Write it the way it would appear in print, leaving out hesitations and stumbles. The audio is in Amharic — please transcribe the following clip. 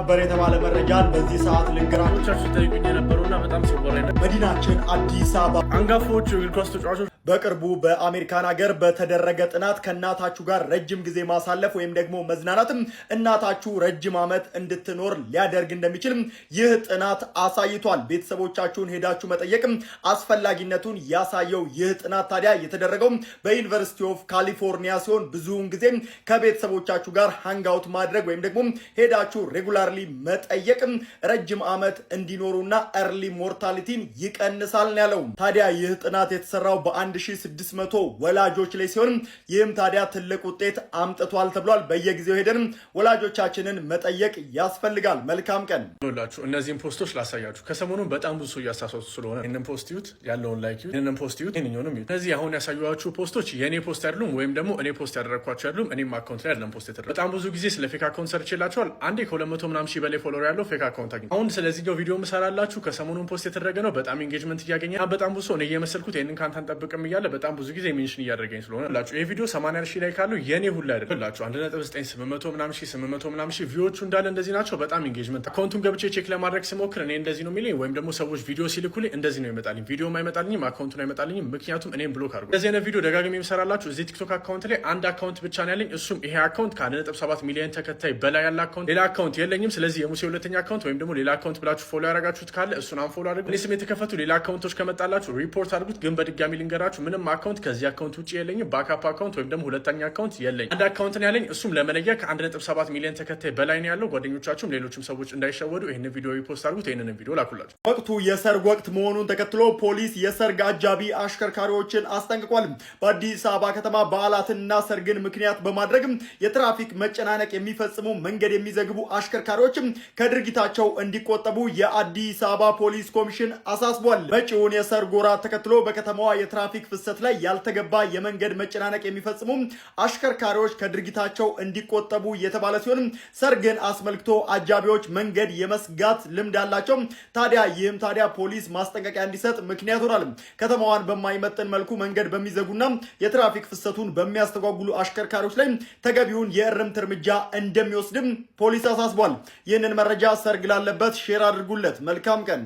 ሰበር የተባለ መረጃን በዚህ ሰዓት ልንገራችሁ ጠይቁኝ የነበሩና በጣም ሲወራ መዲናችን አዲስ አበባ አንጋፋዎቹ እግር ኳስ ተጫዋቾች በቅርቡ በአሜሪካን ሀገር በተደረገ ጥናት ከእናታችሁ ጋር ረጅም ጊዜ ማሳለፍ ወይም ደግሞ መዝናናትም እናታችሁ ረጅም ዓመት እንድትኖር ሊያደርግ እንደሚችል ይህ ጥናት አሳይቷል። ቤተሰቦቻችሁን ሄዳችሁ መጠየቅም አስፈላጊነቱን ያሳየው ይህ ጥናት ታዲያ የተደረገው በዩኒቨርሲቲ ኦፍ ካሊፎርኒያ ሲሆን ብዙውን ጊዜ ከቤተሰቦቻችሁ ጋር ሃንጋውት ማድረግ ወይም ደግሞ ሄዳችሁ ሬጉላርሊ መጠየቅም ረጅም ዓመት እንዲኖሩና ኤርሊ ሞርታሊቲን ይቀንሳል ነው ያለው። ታዲያ ይህ ጥናት የተሰራው በ1600 ወላጆች ላይ ሲሆን ይህም ታዲያ ትልቅ ውጤት አምጥቷል ተብሏል። በየጊዜው ሄደን ወላጆቻችንን መጠየቅ ያስፈልጋል። መልካም ቀን ሁላችሁ። እነዚህን ፖስቶች ላሳያችሁ። ከሰሞኑን በጣም ብዙ ሰው እያሳሳቱ ስለሆነ ይህንን ፖስት ይዩት፣ ያለውን ላይክ ይዩት፣ ይህንን ፖስት ይዩት፣ ይህንኛውንም ይዩት። እነዚህ አሁን ያሳዩዋችሁ ፖስቶች የእኔ ፖስት አይደሉም፣ ወይም ደግሞ እኔ ፖስት ያደረግኳቸው አይደሉም። እኔም አካውንት ላይ አይደለም ፖስት የተደረገው። በጣም ብዙ ጊዜ ስለ ፌክ አካውንት ሰርችላችኋል። አንዴ ከ200 ምናምን ሺህ በላይ ፎሎወር ያለው ፌክ አካውንት አግኝ። አሁን ስለዚህኛው ቪዲዮ ምሰራላችሁ ከሰሞኑን ፖስት የተደረገ ነው። በጣም ኢንጌጅመንት እያገኘ በጣም ብዙ ሰው እኔ እየመሰልኩት ይህንን ካንተ አንጠብቅም እያለ በጣም ብዙ ጊዜ ሜንሽን እያደረገኝ ስለሆነ ላችሁ ይህ ቪዲዮ 80 ሺህ ላይ ካለው የኔ ሁሉ አይደለም ላችሁ 1.9 800 ምናምን ሺህ ቪዲዮቹ እንዳለ እንደዚህ ናቸው። በጣም ኢንጌጅመንት አካውንቱን ገብቼ ቼክ ለማድረግ ስሞክር እኔ እንደዚህ ነው የሚለኝ፣ ወይም ደግሞ ሰዎች ቪዲዮ ሲልኩልኝ እንደዚህ ነው ይመጣልኝ። ቪዲዮ አይመጣልኝም፣ አካውንቱን አይመጣልኝም። ምክንያቱም እኔም ብሎክ አድርጎ እንደዚህ አይነት ቪዲዮ ደጋግሜ የምሰራላችሁ እዚህ ቲክቶክ አካውንት ላይ አንድ አካውንት ብቻ ነው ያለኝ። እሱም ይሄ አካውንት ከ1.7 ሚሊዮን ተከታይ በላይ ያለ አካውንት፣ ሌላ አካውንት የለኝም። ስለዚህ የሙሴ ሁለተኛ አካውንት ወይም ደግሞ ሌላ አካውንት ብላችሁ ፎሎ ያደረጋችሁት ካለ እሱን አንፎሎ አድርጉ። እኔ ስም የተከፈቱ ሌላ አካውንቶች ከመጣላችሁ ሪፖርት አድርጉት። ግን በድጋሚ ልንገራችሁ ምንም አካውንት ከዚህ አካውንት ውጭ የለኝም። ባክአፕ አካውንት ወይም ደግሞ ሁለተኛ አካውንት የለኝም። አንድ አካውንት ነው ያለኝ። እሱም ለመለያ ከ1.7 ሚሊዮን ተከታይ በላይ ነው ያለው። ጓደኞቻችሁም ሌሎችም ሰዎች እንዳይሸወዱ ይህንን ቪዲዮ ሪፖስት አድርጉት። ይህንን ቪዲዮ ላኩላችሁ። ወቅቱ የሰርግ ወቅት መሆኑን ተከትሎ ፖሊስ የሰርግ አጃቢ አሽከርካሪዎችን አስጠንቅቋል። በአዲስ አበባ ከተማ በዓላትንና ሰርግን ምክንያት በማድረግ የትራፊክ መጨናነቅ የሚፈጽሙ መንገድ የሚዘግቡ አሽከርካሪዎችም ከድርጊታቸው እንዲቆጠቡ የአዲስ አበባ ፖሊስ ኮሚሽን አሳስቧል። መጪውን የሰርግ ወራት ተከትሎ በከተማዋ የትራፊክ ፍሰት ላይ ያልተገባ የመንገድ መጨናነቅ የሚፈጽሙ አሽከርካሪዎች ከድርጊታቸው እንዲቆጠቡ የተባለ ሲሆን ሰርግን አስመልክቶ አጃቢዎች መንገድ የመስጋት ልምድ አላቸው። ይህም ታዲያ ፖሊስ ማስጠንቀቂያ እንዲሰጥ ምክንያት ሆኗል። ከተማዋን በማይመጥን መልኩ መንገድ በሚዘጉና የትራፊክ ፍሰቱን በሚያስተጓጉሉ አሽከርካሪዎች ላይ ተገቢውን የእርምት እርምጃ እንደሚወስድም ፖሊስ አሳስቧል። ይህንን መረጃ ሰርግ ላለበት ሼር አድርጉለት። መልካም ቀን